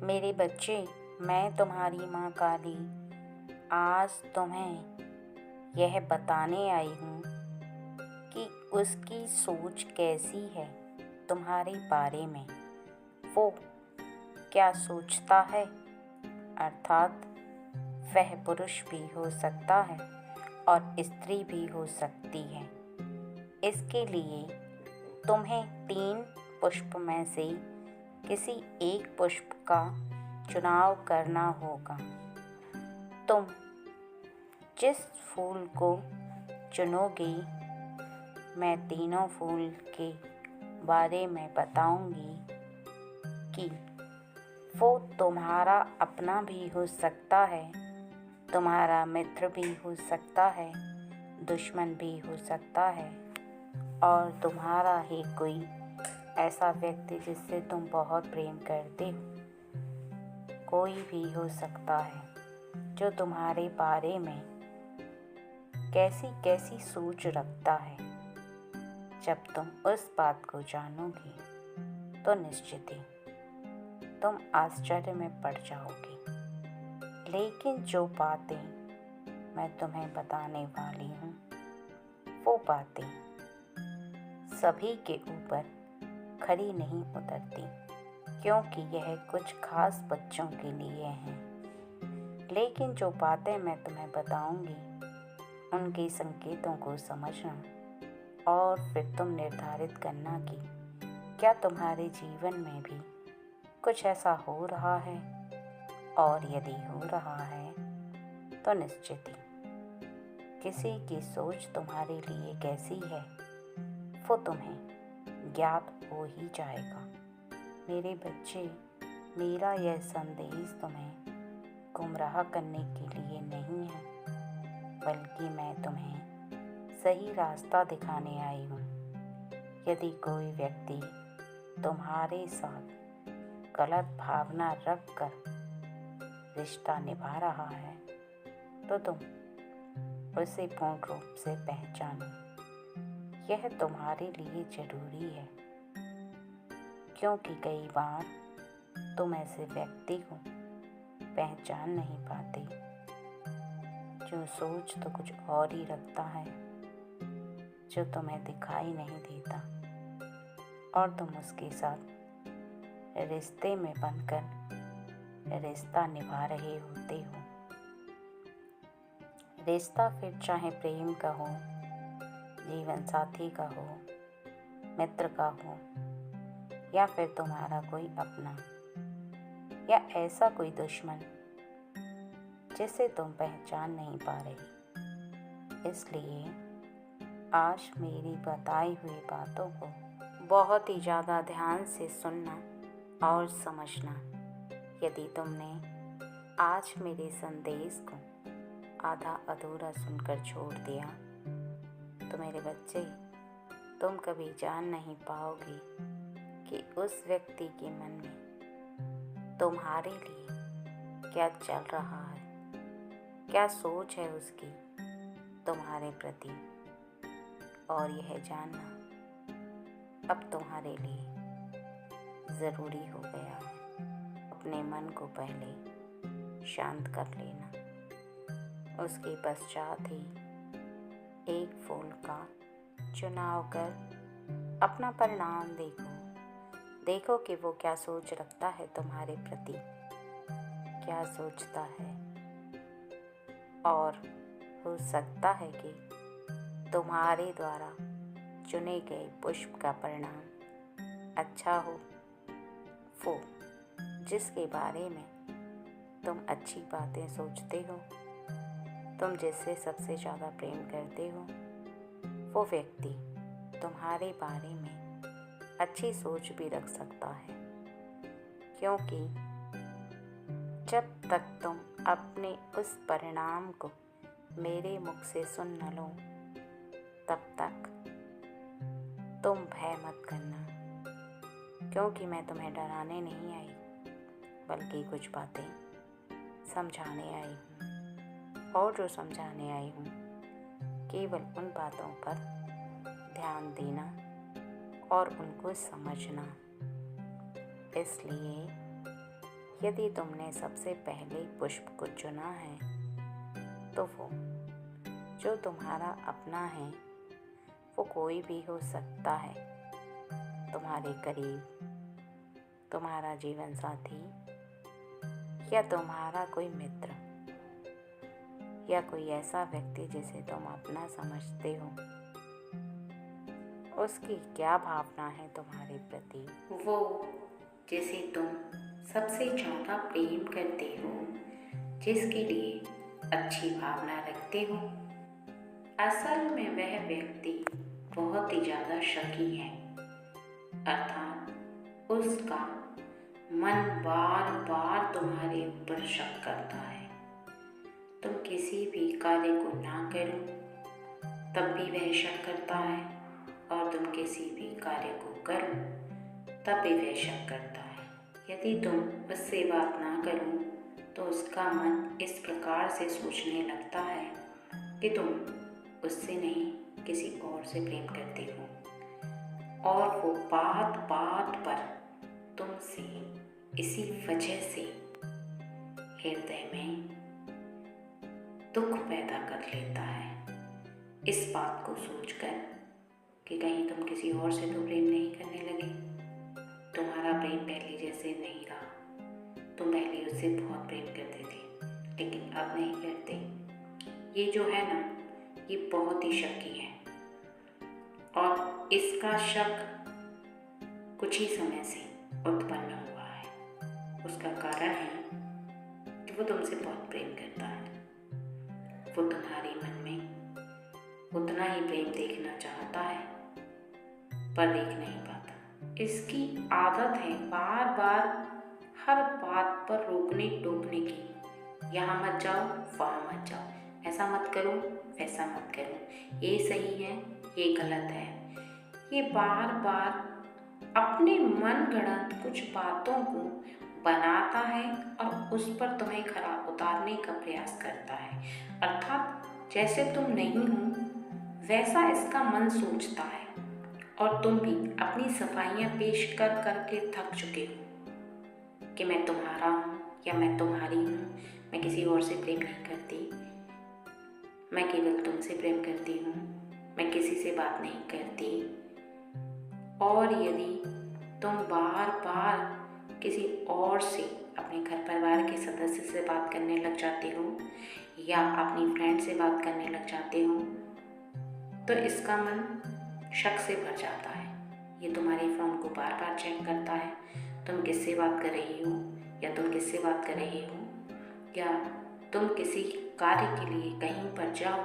मेरे बच्चे, मैं तुम्हारी माँ काली आज तुम्हें यह बताने आई हूँ कि उसकी सोच कैसी है तुम्हारे बारे में। वो क्या सोचता है, अर्थात वह पुरुष भी हो सकता है और स्त्री भी हो सकती है। इसके लिए तुम्हें 3 पुष्प में से किसी एक पुष्प का चुनाव करना होगा। तुम जिस फूल को चुनोगे, मैं तीनों फूल के बारे में बताऊंगी कि वो तुम्हारा अपना भी हो सकता है, तुम्हारा मित्र भी हो सकता है, दुश्मन भी हो सकता है और तुम्हारा ही कोई ऐसा व्यक्ति जिससे तुम बहुत प्रेम करते हो। कोई भी हो सकता है जो तुम्हारे बारे में कैसी कैसी सोच रखता है। जब तुम उस बात को जानोगी तो निश्चित ही तुम आश्चर्य में पड़ जाओगी। लेकिन जो बातें मैं तुम्हें बताने वाली हूँ, वो बातें सभी के ऊपर खरी नहीं उतरती, क्योंकि यह कुछ खास बच्चों के लिए हैं। लेकिन जो बातें मैं तुम्हें बताऊंगी, उनके संकेतों को समझना और फिर तुम निर्धारित करना कि क्या तुम्हारे जीवन में भी कुछ ऐसा हो रहा है, और यदि हो रहा है तो निश्चित ही किसी की सोच तुम्हारे लिए कैसी है वो तुम्हें ज्ञात हो ही जाएगा। मेरे बच्चे, मेरा यह संदेश तुम्हें गुमराह करने के लिए नहीं है, बल्कि मैं तुम्हें सही रास्ता दिखाने आई हूँ। यदि कोई व्यक्ति तुम्हारे साथ गलत भावना रख कर रिश्ता निभा रहा है, तो तुम उसे पूर्ण रूप से पहचानो। यह तुम्हारे लिए जरूरी है, क्योंकि कई बार तुम ऐसे व्यक्ति को पहचान नहीं पाते जो सोच तो कुछ और ही रखता है, जो तुम्हें दिखाई नहीं देता, और तुम उसके साथ रिश्ते में बनकर रिश्ता निभा रहे होते हो। रिश्ता फिर चाहे प्रेम का हो, जीवन साथी का हो, मित्र का हो, या फिर तुम्हारा कोई अपना, या ऐसा कोई दुश्मन जिसे तुम पहचान नहीं पा रही। इसलिए आज मेरी बताई हुई बातों को बहुत ही ज़्यादा ध्यान से सुनना और समझना। यदि तुमने आज मेरे संदेश को आधा अधूरा सुनकर छोड़ दिया, तो मेरे बच्चे, तुम कभी जान नहीं पाओगे कि उस व्यक्ति के मन में तुम्हारे लिए क्या चल रहा है, क्या सोच है उसकी तुम्हारे प्रति। और यह जानना अब तुम्हारे लिए ज़रूरी हो गया है। अपने मन को पहले शांत कर लेना, उसके पश्चात ही एक फूल का चुनाव कर अपना परिणाम देखो कि वो क्या सोच रखता है तुम्हारे प्रति, क्या सोचता है। और हो सकता है कि तुम्हारे द्वारा चुने गए पुष्प का परिणाम अच्छा हो। वो जिसके बारे में तुम अच्छी बातें सोचते हो, तुम जिससे सबसे ज़्यादा प्रेम करते हो, वो व्यक्ति तुम्हारे बारे में अच्छी सोच भी रख सकता है। क्योंकि जब तक तुम अपने उस परिणाम को मेरे मुख से सुन न लो, तब तक तुम भय मत करना, क्योंकि मैं तुम्हें डराने नहीं आई, बल्कि कुछ बातें समझाने आई हूँ। और जो समझाने आई हूँ, केवल उन बातों पर ध्यान देना और उनको समझना। इसलिए यदि तुमने सबसे पहले पुष्प को चुना है तो वो जो तुम्हारा अपना है वो कोई भी हो सकता है। तुम्हारे करीब तुम्हारा जीवन साथी या तुम्हारा कोई मित्र या कोई ऐसा व्यक्ति जिसे तुम अपना समझते हो। उसकी क्या भावना है तुम्हारे प्रति, वो जिसे तुम सबसे ज़्यादा प्रेम करते हो, जिसके लिए अच्छी भावना रखते हो। असल में वह व्यक्ति बहुत ही ज़्यादा शकी है, अर्थात उसका मन बार बार तुम्हारे ऊपर शक करता है। तुम किसी भी कार्य को ना करो तब भी वह शक करता है, और तुम किसी भी कार्य को करो तब भी वह शक करता है। यदि तुम उससे बात ना करो तो उसका मन इस प्रकार से सोचने लगता है कि तुम उससे नहीं किसी और से प्रेम करते हो, और वो बात बात पर तुमसे इसी वजह से हृदय में दुख पैदा कर लेता है, इस बात को सोचकर कि कहीं तुम किसी और से तो प्रेम नहीं करने लगे। तुम्हारा प्रेम पहले जैसे नहीं रहा। तुम पहले उससे बहुत प्रेम करते थे लेकिन अब नहीं करते। ये जो है ना, ये बहुत ही शकी है, और इसका शक कुछ ही समय से उत्पन्न हुआ है। उसका कारण है कि वो तुमसे बहुत प्रेम करता है। वो तुम्हारे मन में उतना ही प्रेम देखना चाहता है पर देख नहीं पाता। इसकी आदत है बार बार हर बात पर रोकने टोकने की। यहाँ मत जाओ, वहाँ मत जाओ, ऐसा मत करो, वैसा मत करो, ये सही है, ये गलत है। ये बार बार अपने मन गढ़ंत कुछ बातों को बनाता है और उस पर तुम्हें खरा उतारने का प्रयास करता है। अर्थात जैसे तुम नहीं हो वैसा इसका मन सोचता है, और तुम भी अपनी सफाइयाँ पेश कर करके थक चुके हो कि मैं तुम्हारा हूँ या मैं तुम्हारी हूँ, मैं किसी और से प्रेम नहीं करती, मैं केवल तुमसे प्रेम करती हूँ, मैं किसी से बात नहीं करती। और यदि तुम बार बार किसी और से, अपने घर परिवार के सदस्य से बात करने लग जाते हो या अपनी फ्रेंड से बात करने लग जाते हो तो इसका मन शक से भर जाता है। ये तुम्हारे फ़ोन को बार बार चेक करता है, तुम किससे बात कर रही हो या तुम किससे बात कर रहे हो, या तुम किसी कार्य के लिए कहीं पर जाओ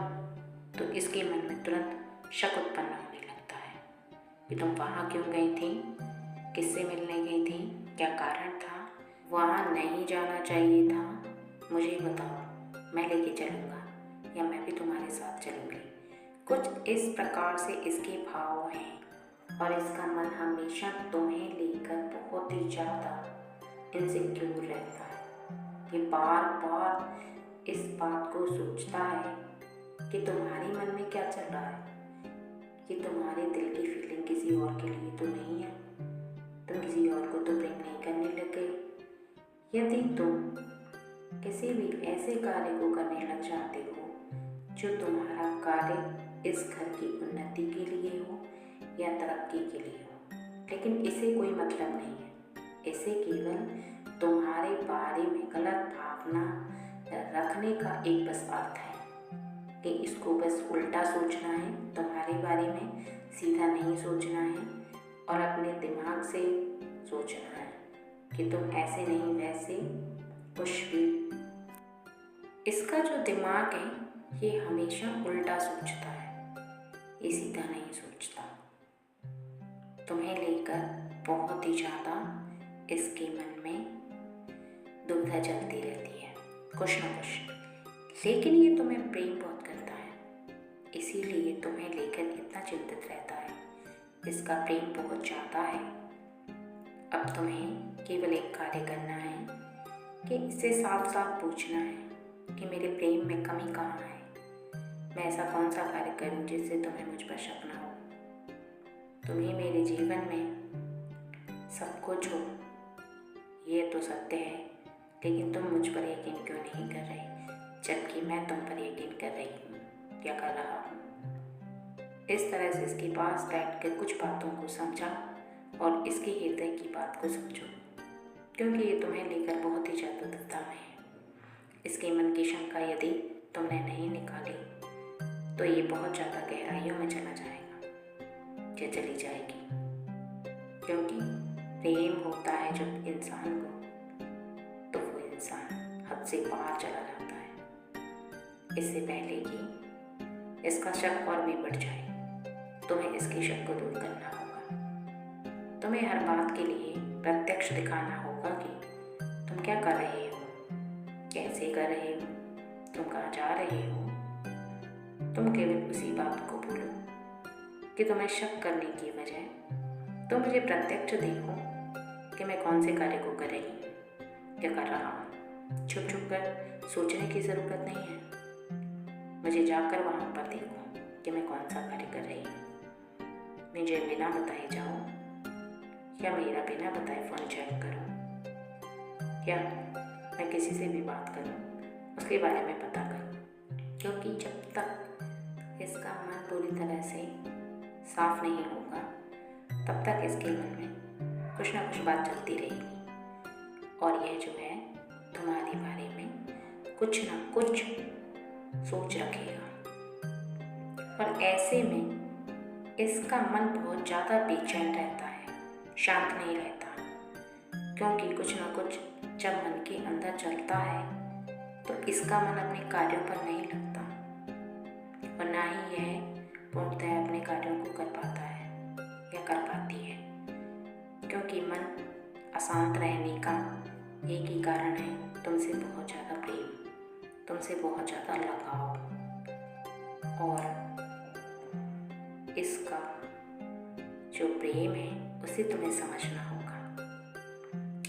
तो इसके मन में तुरंत शक उत्पन्न होने लगता है कि तुम वहाँ क्यों गई थी, किससे मिलने गई थी, क्या कारण था, वहाँ नहीं जाना चाहिए था, मुझे बताओ, मैं लेके चलूँगा या मैं भी तुम्हारे साथ चलूँगी। कुछ इस प्रकार से इसके भाव हैं, और इसका मन हमेशा तुम्हें लेकर बहुत ही ज़्यादा इनसिक्योर रहता है। ये बार बार इस बात को सोचता है कि तुम्हारे मन में क्या चल रहा है, कि तुम्हारे दिल की फीलिंग किसी और के लिए तो नहीं है, तुम किसी और को तो प्रेम नहीं करने लग गए। यदि तुम किसी भी ऐसे कार्य को करने लग जाते हो जो तुम्हारा कार्य इस घर की उन्नति के लिए हो या तरक्की के लिए हो, लेकिन इसे कोई मतलब नहीं है, इसे केवल तुम्हारे बारे में गलत भावना रखने का एक बस अर्थ है कि इसको बस उल्टा सोचना है, तुम्हारे बारे में सीधा नहीं सोचना है, और अपने दिमाग से सोचना है कि तुम ऐसे नहीं वैसे कुछ भी। इसका जो दिमाग है ये हमेशा उल्टा सोचता है, ये सीधा नहीं सोचता। तुम्हें लेकर बहुत ही ज़्यादा इसके मन में दुविधा चलती रहती है, कुछ ना कुछ, लेकिन ये तुम्हें प्रेम बहुत करता है, इसीलिए तुम्हें लेकर इतना चिंतित रहता है। इसका प्रेम बहुत ज़्यादा है। अब तुम्हें केवल एक कार्य करना है कि इससे साफ साफ पूछना है कि मेरे प्रेम में कमी कहाँ है, मैं ऐसा कौन सा कार्य करूं जिससे तुम्हें मुझ पर शक ना हो। तुम्हें मेरे जीवन में सब कुछ हो, ये तो सत्य है, लेकिन तुम मुझ पर यकीन क्यों नहीं कर रहे, जबकि मैं तुम पर यकीन कर रही हूँ या कर रहा हूँ। इस तरह से इसके पास बैठकर कुछ बातों को समझा और इसके हृदय की बात को समझो, क्योंकि ये तुम्हें लेकर बहुत ही ज़्यादा दुविधा में है। इसके मन की शंका यदि तुमने नहीं निकाली तो ये बहुत ज़्यादा गहराइयों में चला जाएगा या चली जाएगी, क्योंकि प्रेम होता है जब इंसान को, तो वो इंसान हद से बाहर चला जाता है। इससे पहले कि इसका शक और भी बढ़ जाए, तुम्हें इसके शक को दूर करना होगा। तुम्हें हर बात के लिए प्रत्यक्ष दिखाना होगा कि तुम क्या कर रहे हो, कैसे कर रहे हो, तुम कहाँ जा रहे हो। तुम केवल उसी बात को बोलो कि तुम्हें शक करने की बजाय तुम मुझे प्रत्यक्ष देखो कि मैं कौन से कार्य को कर रही हूँ, क्या कर रहा हूँ। छुप छुप कर सोचने की ज़रूरत नहीं है। मुझे जाकर वहाँ पर देखो कि मैं कौन सा कार्य कर रही हूँ। मुझे बिना बताए जाओ या मेरा बिना बताए फ़ोन चेक करो, या मैं किसी से भी बात करूं उसके बारे में पता करूं, क्योंकि जब तक इसका मन पूरी तरह से साफ नहीं होगा तब तक इसके मन में कुछ ना कुछ बात चलती रहेगी और यह जो है तुम्हारे बारे में कुछ ना कुछ सोच रखेगा। और ऐसे में इसका मन बहुत ज़्यादा बेचैन रहता है, शांत नहीं रहता, क्योंकि कुछ ना कुछ जब मन के अंदर चलता है तो इसका मन अपने कार्यों पर नहीं लगता और ना ही यह पूर्णतः अपने कार्यों को कर पाता है या कर पाती है, क्योंकि मन अशांत रहने का एक ही कारण है, तुमसे बहुत ज़्यादा प्रेम, तुमसे बहुत ज़्यादा लगाव। और इसका जो प्रेम है उसे तुम्हें समझना होगा।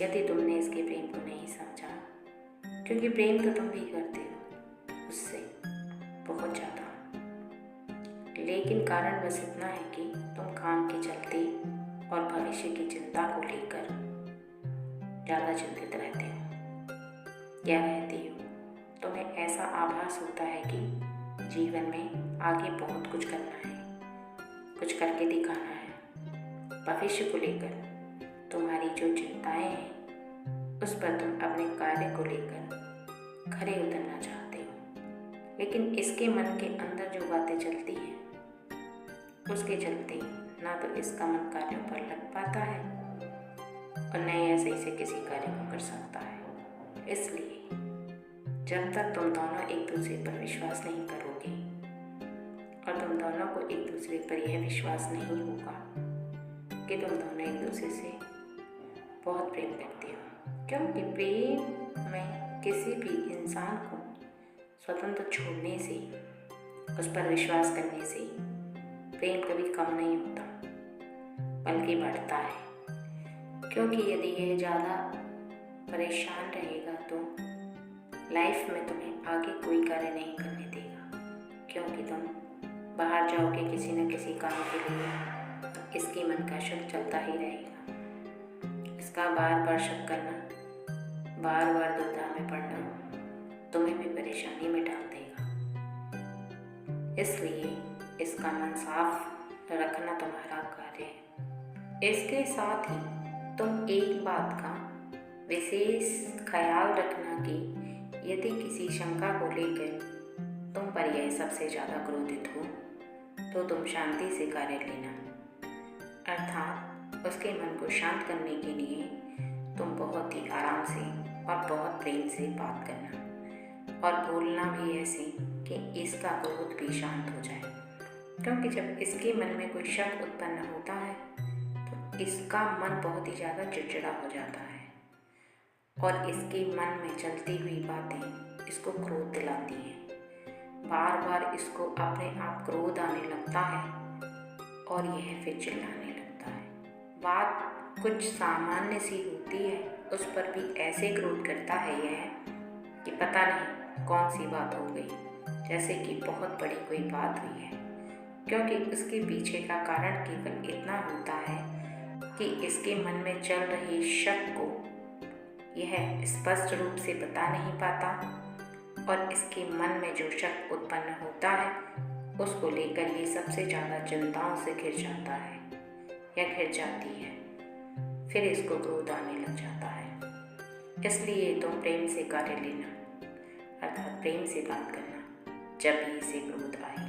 यदि तुमने इसके प्रेम को नहीं समझा, क्योंकि प्रेम तो तुम भी करते हो उससे बहुत ज़्यादा, लेकिन कारण बस इतना है कि तुम काम के चलते और भविष्य की चिंता को लेकर ज़्यादा चिंतित रहते हो या रहती हो। तुम्हें ऐसा आभास होता है कि जीवन में आगे बहुत कुछ करना है, कुछ करके दिखाना है। भविष्य को लेकर तुम्हारी जो चिंताएं हैं उस पर तुम अपने कार्य को लेकर खरे उतरना चाहते हो, लेकिन इसके मन के अंदर जो बातें चलती हैं उसके चलते ना तो इसका मन कार्यों पर लग पाता है और न ही सही से किसी कार्य को कर सकता है। इसलिए जब तक तुम दोनों एक दूसरे पर विश्वास नहीं करोगे और तुम दोनों को एक दूसरे पर यह विश्वास नहीं होगा कि तुम दोनों एक दूसरे से बहुत प्रेम करते हो, क्योंकि प्रेम में किसी भी इंसान को स्वतंत्र छोड़ने से, उस पर विश्वास करने से प्रेम कभी कम नहीं होता बल्कि बढ़ता है। क्योंकि यदि यह ज़्यादा परेशान रहेगा तो लाइफ में तुम्हें आगे कोई कार्य नहीं करने देगा, क्योंकि तुम बाहर जाओगे किसी न किसी काम के लिए, इसके मन का शक चलता ही रहेगा। इसका बार बार शक करना, बार बार दुविधा में पड़ना तुम्हें भी परेशानी में डाल देगा। इसलिए इसका मन साफ रखना तुम्हारा कार्य है। इसके साथ ही तुम एक बात का विशेष ख्याल रखना कि यदि किसी शंका को लेकर तुम पर यह सबसे ज़्यादा क्रोधित हो तो तुम शांति से कार्य लेना, अर्थात उसके मन को शांत करने के लिए तुम बहुत ही आराम से और बहुत प्रेम से बात करना और बोलना भी ऐसे कि इसका क्रोध भी शांत हो जाए, क्योंकि जब इसके मन में कोई शक उत्पन्न होता है तो इसका मन बहुत ही ज़्यादा चिड़चिड़ा हो जाता है और इसके मन में चलती हुई बातें इसको क्रोध दिलाती हैं। बार बार इसको अपने आप क्रोध आने लगता है और यह फिर चिल्लाने लगता है। बात कुछ सामान्य सी होती है, उस पर भी ऐसे क्रोध करता है यह कि पता नहीं कौन सी बात हो गई, जैसे कि बहुत बड़ी कोई बात हुई है, क्योंकि उसके पीछे का कारण केवल इतना होता है कि इसके मन में चल रहे शक को यह स्पष्ट रूप से बता नहीं पाता और इसके मन में जो शक उत्पन्न होता है उसको लेकर ये सबसे ज़्यादा चिंताओं से घिर जाता है या घिर जाती है। फिर इसको क्रोध आने लग जाता है। इसलिए तुम प्रेम से कार्य लेना, अर्थात प्रेम से बात करना जब भी इसे क्रोध आए,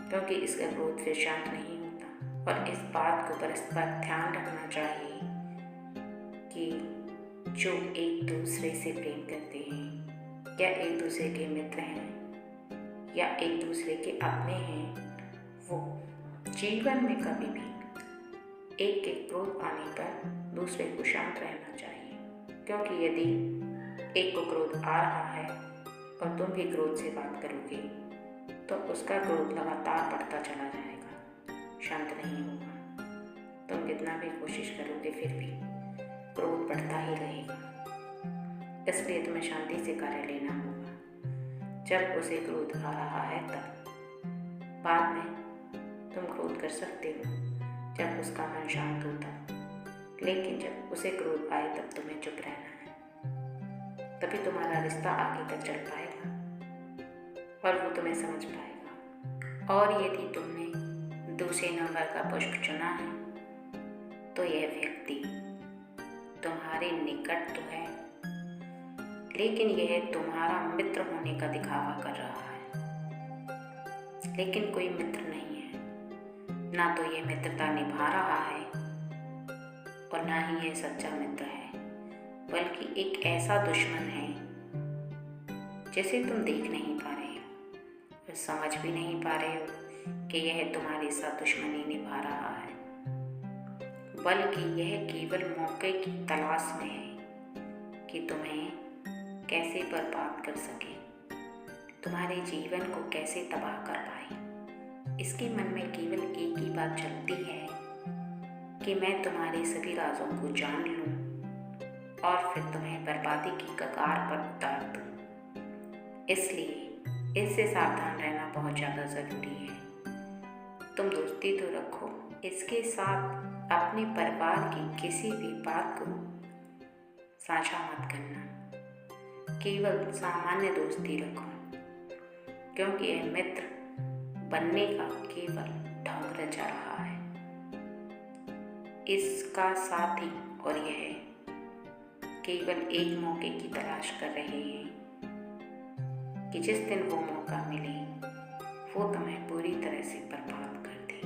क्योंकि इसका क्रोध फिर शांत नहीं होता। और इस बात को परस्पर ध्यान रखना चाहिए कि जो एक दूसरे से प्रेम करते हैं या एक दूसरे के मित्र हैं या एक दूसरे के अपने हैं, वो जीवन में कभी भी एक के क्रोध आने पर दूसरे को शांत रहना चाहिए। क्योंकि यदि एक को क्रोध आ रहा है और तुम भी क्रोध से बात करोगे तो उसका क्रोध लगातार बढ़ता चला जाएगा, शांत नहीं होगा। तुम कितना भी कोशिश करोगे फिर भी क्रोध बढ़ता ही रहेगा। इसलिए तुम्हें शांति से कार्य लेना होगा। जब उसे क्रोध आ रहा है तब, बाद में तुम क्रोध कर सकते हो जब उसका मन शांत होता, लेकिन जब उसे क्रोध आए तब तुम्हें चुप रहना है। तभी तुम्हारा रिश्ता आगे तक चल पाएगा और वो तुम्हें समझ पाएगा। और यदि तुमने दूसरे नंबर का पुष्प चुना है तो यह व्यक्ति तुम्हारे निकट तो है, लेकिन यह तुम्हारा मित्र होने का दिखावा कर रहा है, लेकिन कोई मित्र नहीं है। ना तो यह मित्रता निभा रहा है और ना ही यह सच्चा मित्र है, बल्कि एक ऐसा दुश्मन है जिसे तुम देख नहीं पा रहे हो और समझ भी नहीं पा रहे हो कि यह तुम्हारे साथ दुश्मनी निभा रहा है, बल्कि यह केवल मौके की तलाश में है कि तुम्हें कैसे बर्बाद कर सके, तुम्हारे जीवन को कैसे तबाह कर पाए। इसके मन में केवल एक ही बात चलती है कि मैं तुम्हारे सभी राजों को जान लूं और फिर तुम्हें बर्बादी की कगार पर उतार दूं। इसलिए इससे सावधान रहना बहुत ज़्यादा ज़रूरी है। तुम दोस्ती तो रखो, इसके साथ अपने परिवार की किसी भी बात को साझा मत करना, केवल सामान्य दोस्ती रखो, क्योंकि यह मित्र बनने का केवल ढंग रचा रहा है। इसका साथी और यह केवल एक मौके की तलाश कर रहे हैं कि जिस दिन वो मौका मिले वो तुम्हें पूरी तरह से बर्बाद कर दे,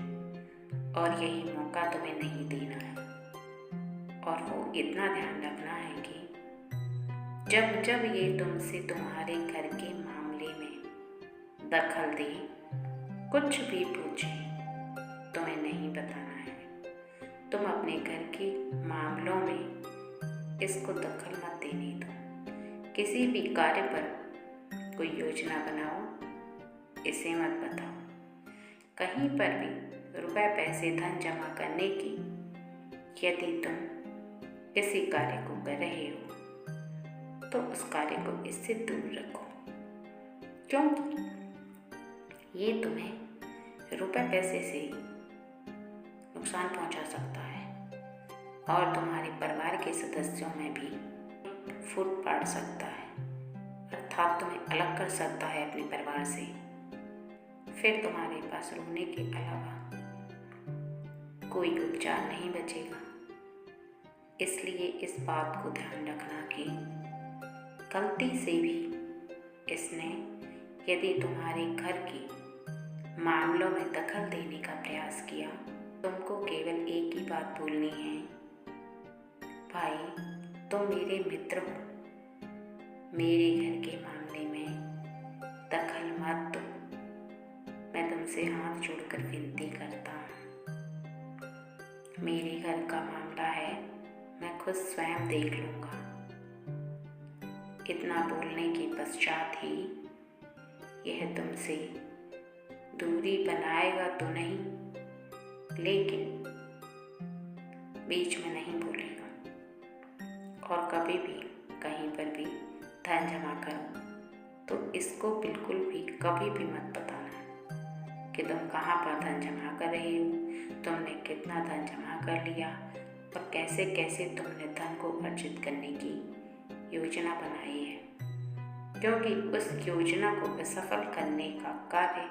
और यही मौका तुम्हें नहीं देना है। और वो इतना ध्यान रखना है कि जब जब ये तुमसे तुम्हारे घर के मामले में दखल दे, कुछ भी पूछे, तुम्हें नहीं बताना है। तुम अपने घर के मामलों में इसको दखल मत देने दो। किसी भी कार्य पर कोई योजना बनाओ, इसे मत बताओ। कहीं पर भी रुपए पैसे धन जमा करने की यदि तुम किसी कार्य को कर रहे हो तो उस कार्य को इससे दूर रखो, क्योंकि ये तुम्हें रुपए पैसे से नुकसान पहुंचा सकता है और तुम्हारे परिवार के सदस्यों में भी फूट पाड़ सकता है, अर्थात तुम्हें अलग कर सकता है अपने परिवार से। फिर तुम्हारे पास रोने के अलावा कोई उपचार नहीं बचेगा। इसलिए इस बात को ध्यान रखना कि गलती से भी इसने यदि तुम्हारे घर के मामलों में दखल देने का प्रयास किया, तुमको केवल एक ही बात बोलनी है, भाई तुम मेरे मित्र हो, मेरे घर के मामले में दखल मत दो। मैं तुमसे हाथ जोड़कर विनती करता हूँ, मेरे घर का मामला है, मैं खुद स्वयं देख लूँगा। इतना बोलने के पश्चात ही यह तुमसे दूरी बनाएगा तो नहीं, लेकिन बीच में नहीं बोलेगा। और कभी भी कहीं पर भी धन जमा करो तो इसको बिल्कुल भी कभी भी मत बताना कि तुम कहाँ पर धन जमा कर रहे हो, तुमने कितना धन जमा कर लिया और कैसे कैसे तुमने धन को अर्जित करने की योजना बनाई है, क्योंकि उस योजना को सफल करने का कार्य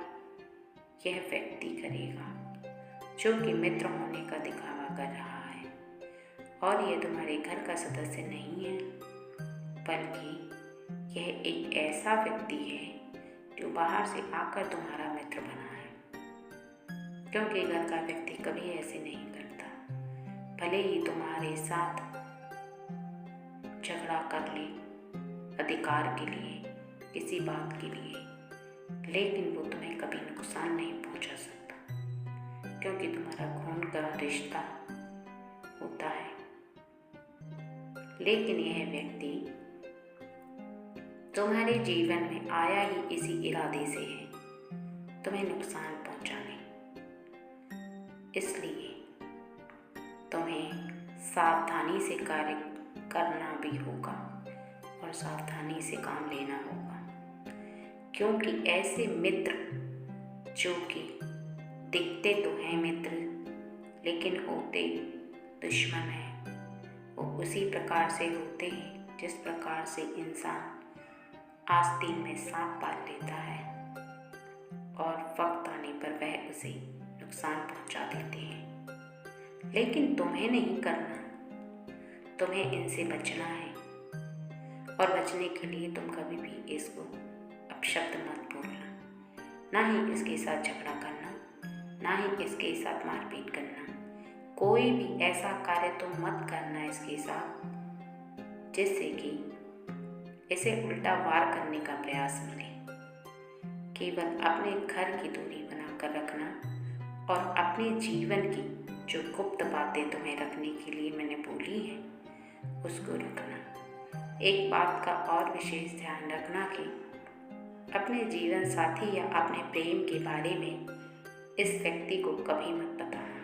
यह व्यक्ति करेगा जो कि मित्र होने का दिखावा कर रहा है। और यह तुम्हारे घर का सदस्य नहीं है, बल्कि यह एक ऐसा व्यक्ति है जो बाहर से आकर तुम्हारा मित्र बना है, क्योंकि घर का व्यक्ति कभी ऐसे नहीं करता। भले ही तुम्हारे साथ झगड़ा कर ले अधिकार के लिए, किसी बात के लिए, लेकिन वो तुम्हें कभी नुकसान नहीं पहुंचा सकता, क्योंकि तुम्हारा खून का रिश्ता होता है। लेकिन यह व्यक्ति तुम्हारे जीवन में आया ही इसी इरादे से है, तुम्हें नुकसान पहुंचाने। इसलिए तुम्हें सावधानी से कार्य करना भी होगा और सावधानी से काम लेना होगा, क्योंकि ऐसे मित्र जो कि दिखते तो हैं मित्र लेकिन होते दुश्मन हैं, वो उसी प्रकार से होते हैं जिस प्रकार से इंसान आस्तीन में सांप पाल लेता है और वक्त आने पर वह उसे नुकसान पहुंचा देते हैं। लेकिन तुम्हें नहीं करना, तुम्हें इनसे बचना है। और बचने के लिए तुम कभी भी इसको अपशब्द मत बोलना, ना ही इसके साथ झगड़ा करना, ना ही इसके साथ मारपीट करना। कोई भी ऐसा कार्य तुम मत करना इसके साथ जिससे कि इसे उल्टा वार करने का प्रयास मिले। केवल अपने घर की दूरी बनाकर रखना और अपने जीवन की जो गुप्त बातें तुम्हें रखने के लिए मैंने बोली हैं उसको रखना। एक बात का और विशेष ध्यान रखना कि अपने जीवन साथी या अपने प्रेम के बारे में इस व्यक्ति को कभी मत बताना,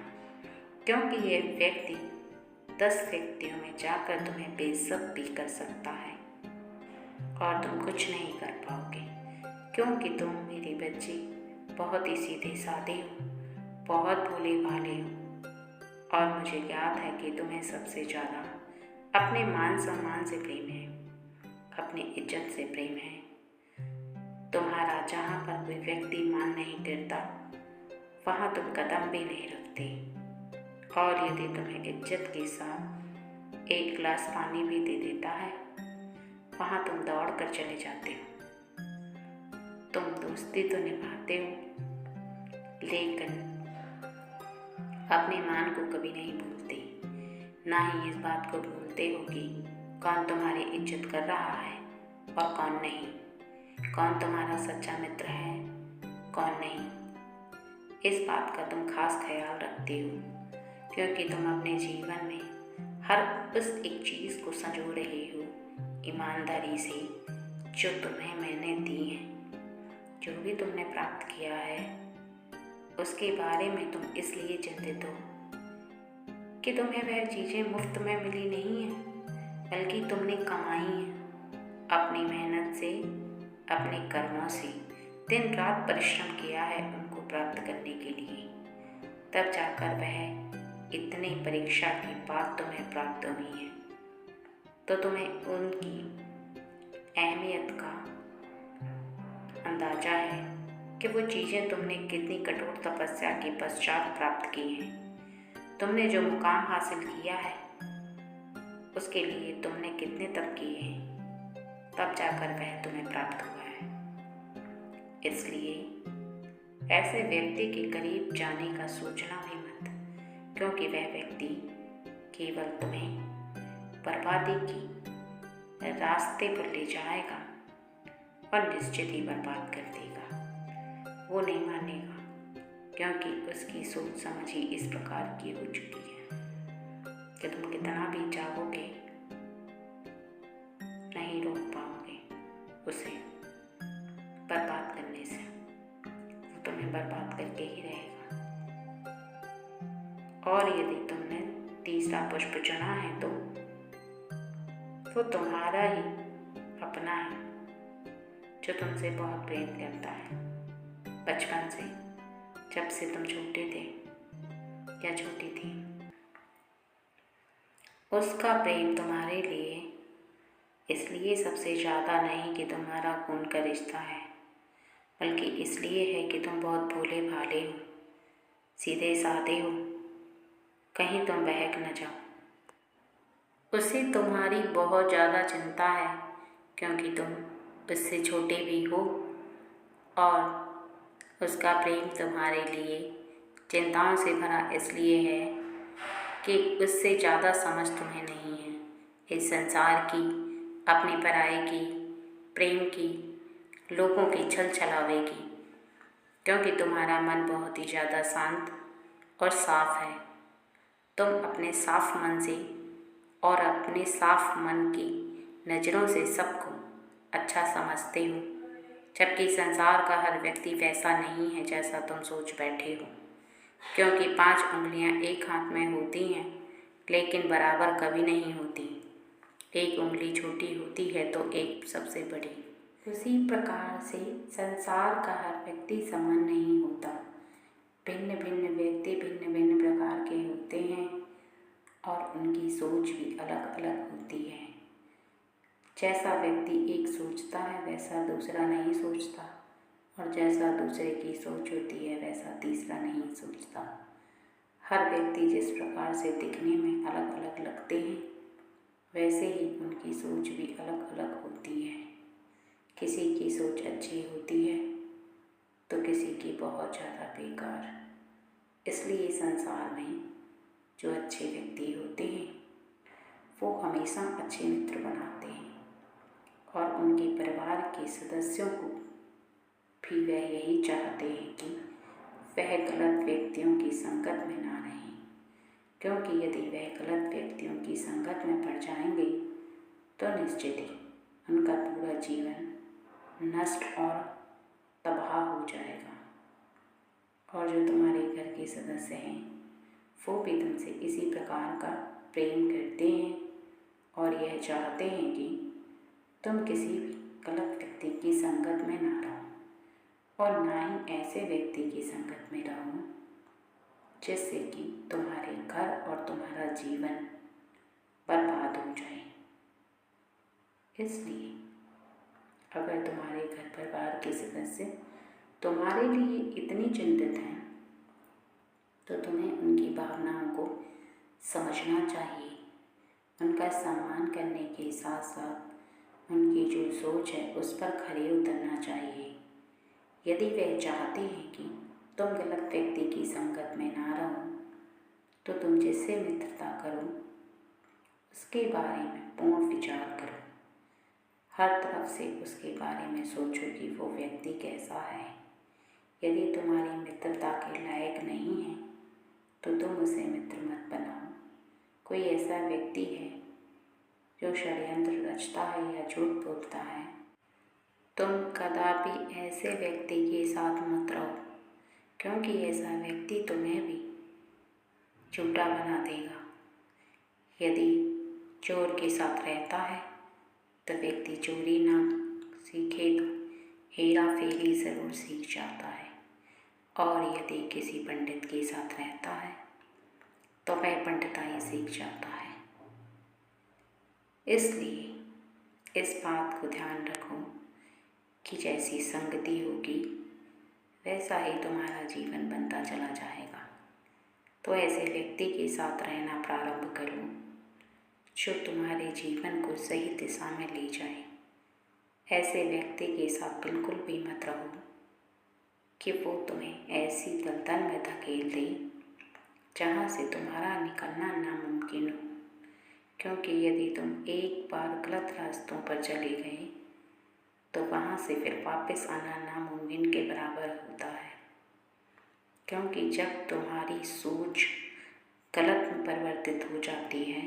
क्योंकि यह व्यक्ति 10 व्यक्तियों में जाकर तुम्हें बेइज्जत भी कर सकता है और तुम कुछ नहीं कर पाओगे, क्योंकि तुम मेरे बच्चे बहुत ही सीधे साधे हो, बहुत भोले भाले हो और मुझे याद है कि तुम्हें सबसे ज़्यादा अपने मान सम्मान से प्रेम है, अपनी इज्जत से प्रेम है। तुम्हारा जहाँ पर कोई व्यक्ति मान नहीं गिरता वहाँ तुम कदम भी नहीं रखते, और यदि तुम्हें इज्जत के साथ एक गिलास पानी भी दे देता है वहाँ तुम दौड़ कर चले जाते हो। तुम दोस्ती तो निभाते हो लेकिन अपने मान को कभी नहीं भूलते, ना ही इस बात को भूलते हो कि कौन तुम्हारी इज्जत कर रहा है और कौन नहीं, कौन तुम्हारा सच्चा मित्र है कौन नहीं। इस बात का तुम खास ख्याल रखते हो, क्योंकि तुम अपने जीवन में हर उस एक चीज़ को संजो रहे हो ईमानदारी से जो तुम्हें मैंने दी है। जो भी तुमने प्राप्त किया है उसके बारे में तुम इसलिए चिंतित हो कि तुम्हें वह चीज़ें मुफ्त में मिली नहीं है, बल्कि तुमने कमाई है अपनी मेहनत से, अपने कर्मों से, दिन रात परिश्रम किया है उनको प्राप्त करने के लिए। तब जाकर वह इतनी परीक्षा के बाद तुम्हें प्राप्त हुई है, तो तुम्हें उनकी अहमियत का अंदाज़ा है कि वो चीज़ें तुमने कितनी कठोर तपस्या के पश्चात प्राप्त की हैं। तुमने जो मुकाम हासिल किया है उसके लिए तुमने कितने तप किए हैं, तब जाकर वह तुम्हें प्राप्त हुआ है। इसलिए ऐसे व्यक्ति के करीब जाने का सोचना भी मत, क्योंकि वह व्यक्ति केवल तुम्हें बर्बादी की रास्ते पर ले जाएगा और निश्चित ही बर्बाद कर देगा। वो नहीं मानेगा, क्योंकि उसकी सोच समझ ही इस प्रकार की हो चुकी है कि तुम कितना भी चाहोगे नहीं रोक पाओगे उसे बर्बाद करने से। वो तुम्हें बर्बाद करके ही रहेगा। और यदि तुमने तीसरा पुष्प चुना है तो वो तुम्हारा ही अपना है, जो तुमसे बहुत प्रेम करता है बचपन से, जब से तुम छोटे थे या छोटी थी। उसका प्रेम तुम्हारे लिए इसलिए सबसे ज़्यादा नहीं कि तुम्हारा खून का रिश्ता है, बल्कि इसलिए है कि तुम बहुत भोले भाले हो, सीधे साधे हो, कहीं तुम बहक न जाओ। उसे तुम्हारी बहुत ज़्यादा चिंता है, क्योंकि तुम उससे छोटे भी हो और उसका प्रेम तुम्हारे लिए चिंताओं से भरा इसलिए है कि उससे ज़्यादा समझ तुम्हें नहीं है इस संसार की, अपनी पराई की, प्रेम की, लोगों की छल छलावे की, क्योंकि तुम्हारा मन बहुत ही ज़्यादा शांत और साफ है। तुम अपने साफ मन से और अपने साफ मन की नज़रों से सबको अच्छा समझते हो, जबकि संसार का हर व्यक्ति वैसा नहीं है जैसा तुम सोच बैठे हो। क्योंकि 5 उंगलियां एक हाथ में होती हैं, लेकिन बराबर कभी नहीं होती। एक उंगली छोटी होती है तो एक सबसे बड़ी। उसी प्रकार से संसार का हर व्यक्ति समान नहीं होता। भिन्न भिन्न व्यक्ति भिन्न भिन्न प्रकार के होते हैं और उनकी सोच भी अलग अलग होती है। जैसा व्यक्ति एक सोचता है वैसा दूसरा नहीं सोचता, और जैसा दूसरे की सोच होती है वैसा तीसरा नहीं सोचता। हर व्यक्ति जिस प्रकार से दिखने में अलग अलग लगते हैं, वैसे ही उनकी सोच भी अलग अलग होती है। किसी की सोच अच्छी होती है तो किसी की बहुत ज़्यादा बेकार। इसलिए संसार में जो अच्छे व्यक्ति होते हैं वो हमेशा अच्छे मित्र बनाते हैं, और उनके परिवार के सदस्यों को भी वह यही चाहते हैं कि वह गलत व्यक्तियों की संगत में ना रहें, क्योंकि यदि वह गलत व्यक्तियों की संगत में पड़ जाएंगे तो निश्चित ही उनका पूरा जीवन नष्ट और तबाह हो जाएगा। और जो तुम्हारे घर के सदस्य हैं वो भी तुमसे इसी प्रकार का प्रेम करते हैं और यह चाहते हैं कि तुम किसी भी गलत व्यक्ति की संगत में ना रहो, और ना ही ऐसे व्यक्ति की संगत में रहो जिससे कि तुम्हारे घर और तुम्हारा जीवन बर्बाद हो जाए। इसलिए अगर तुम्हारे घर परिवार के सदस्य तुम्हारे लिए इतनी चिंतित हैं तो तुम्हें उनकी भावनाओं को समझना चाहिए, उनका सम्मान करने के साथ साथ उनकी जो सोच है उस पर खरे उतरना चाहिए। यदि वह चाहते हैं कि तुम गलत व्यक्ति की संगत में ना रहो तो तुम जिससे मित्रता करो उसके बारे में पूर्ण विचार करो। हर तरफ से उसके बारे में सोचो कि वो व्यक्ति कैसा है। यदि तुम्हारी मित्रता के लायक नहीं है तो तुम उसे मित्र मत बनाओ। कोई ऐसा व्यक्ति है जो षड्यंत्र रचता है या झूठ बोलता है, तुम कदापि ऐसे व्यक्ति के साथ मत रहो, क्योंकि ऐसा व्यक्ति तुम्हें भी झूठा बना देगा। यदि चोर के साथ रहता है तो व्यक्ति चोरी ना सीखे तो हेरा फेरी ज़रूर सीख जाता है, और यदि किसी पंडित के साथ रहता है तो वह पंडिताई सीख जाता है। इसलिए इस बात को ध्यान रखो कि जैसी संगति होगी वैसा ही तुम्हारा जीवन बनता चला जाएगा। तो ऐसे व्यक्ति के साथ रहना प्रारंभ करो जो तुम्हारे जीवन को सही दिशा में ले जाए। ऐसे व्यक्ति के साथ बिल्कुल भी मत रहो कि वो तुम्हें ऐसी दलदल में धकेल दे जहाँ से तुम्हारा निकलना नामुमकिन हो, क्योंकि यदि तुम एक बार गलत रास्तों पर चले गए तो वहाँ से फिर वापस आना नामुमकिन के बराबर होता है। क्योंकि जब तुम्हारी सोच गलत में परिवर्तित हो जाती है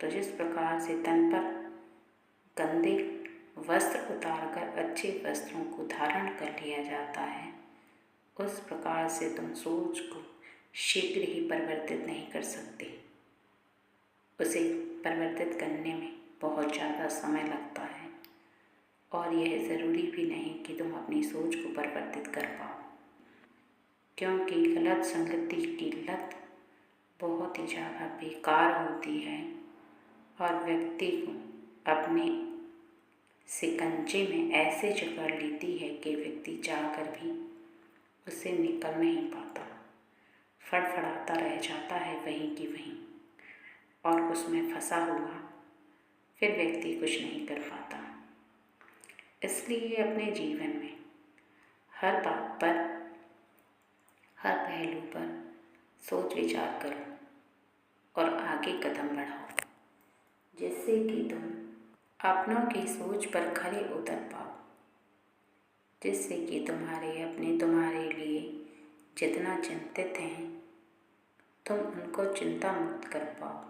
तो जिस प्रकार से तन पर गंदे वस्त्र उतारकर अच्छे वस्त्रों को धारण कर लिया जाता है, उस प्रकार से तुम सोच को शीघ्र ही परिवर्तित नहीं कर सकते। उसे परिवर्तित करने में बहुत ज़्यादा समय लगता है, और यह ज़रूरी भी नहीं कि तुम अपनी सोच को परिवर्तित कर पाओ, क्योंकि गलत संगति की लत बहुत ही ज़्यादा बेकार होती है और व्यक्ति को अपने शिकंजे में ऐसे जकड़ लेती है कि व्यक्ति चाहकर भी उससे निकल नहीं पाता, फड़फड़ाता रह जाता है वहीं की वहीं, और उसमें फंसा हुआ फिर व्यक्ति कुछ नहीं कर पाता। इसलिए अपने जीवन में हर बात पर, हर पहलू पर सोच विचार करो और आगे कदम बढ़ाओ, जिससे कि तुम अपनों की सोच पर खरे उतर पाओ, जिससे कि तुम्हारे लिए जितना चिंतित हैं तुम उनको चिंता मुक्त कर पाओ,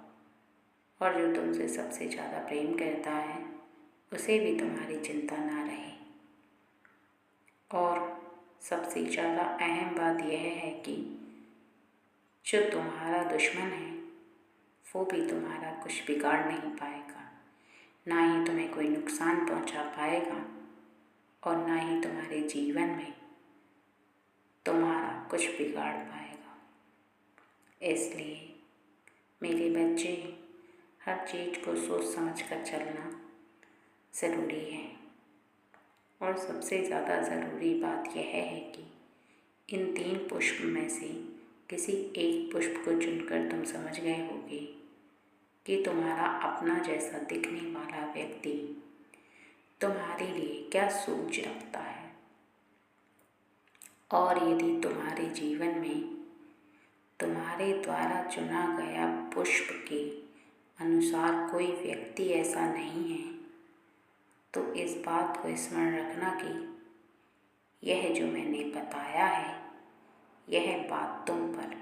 और जो तुमसे सबसे ज़्यादा प्रेम करता है उसे भी तुम्हारी चिंता ना रहे। और सबसे ज़्यादा अहम बात यह है कि जो तुम्हारा दुश्मन है वो भी तुम्हारा कुछ बिगाड़ नहीं पाएगा, ना ही तुम्हें कोई नुकसान पहुंचा पाएगा, और ना ही तुम्हारे जीवन में तुम्हारा कुछ बिगाड़ पाएगा। इसलिए मेरे बच्चे, हर चीज़ को सोच समझ कर चलना ज़रूरी है। और सबसे ज़्यादा ज़रूरी बात यह है कि इन 3 पुष्प में से किसी एक पुष्प को चुनकर तुम समझ गए होगे कि तुम्हारा अपना जैसा दिखने वाला व्यक्ति तुम्हारे लिए क्या सोच रखता है। और यदि तुम्हारे जीवन में तुम्हारे द्वारा चुना गया पुष्प के अनुसार कोई व्यक्ति ऐसा नहीं है, तो इस बात को स्मरण रखना कि यह जो मैंने बताया है यह बात तुम पर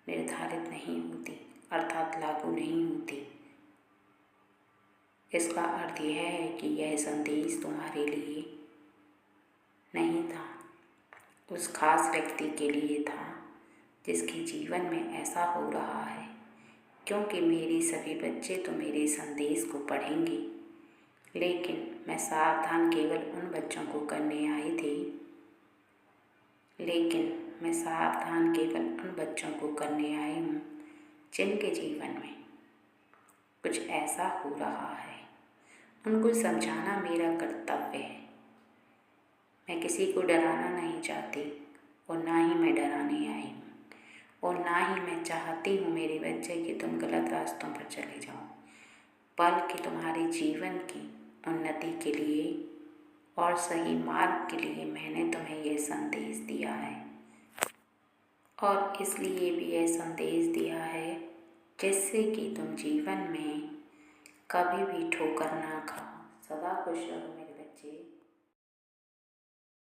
निर्धारित नहीं होती, अर्थात लागू नहीं होती। इसका अर्थ यह है कि यह संदेश तुम्हारे लिए नहीं था, उस खास व्यक्ति के लिए था जिसके जीवन में ऐसा हो रहा है, क्योंकि मेरे सभी बच्चे तो मेरे संदेश को पढ़ेंगे, लेकिन मैं सावधान केवल उन बच्चों को करने आई थी हूँ जिनके जीवन में कुछ ऐसा हो रहा है। उनको समझाना मेरा कर्तव्य है। मैं किसी को डराना नहीं चाहती और ना ही मैं डराने आई हूँ, और ना ही मैं चाहती हूँ मेरे बच्चे कि तुम गलत रास्तों पर चले जाओ, बल्कि तुम्हारे जीवन की उन्नति के लिए और सही मार्ग के लिए मैंने तुम्हें यह संदेश दिया है। और इसलिए भी यह संदेश दिया है जिससे कि तुम जीवन में कभी भी ठोकर ना खाओ। सदा खुश रहो मेरे बच्चे।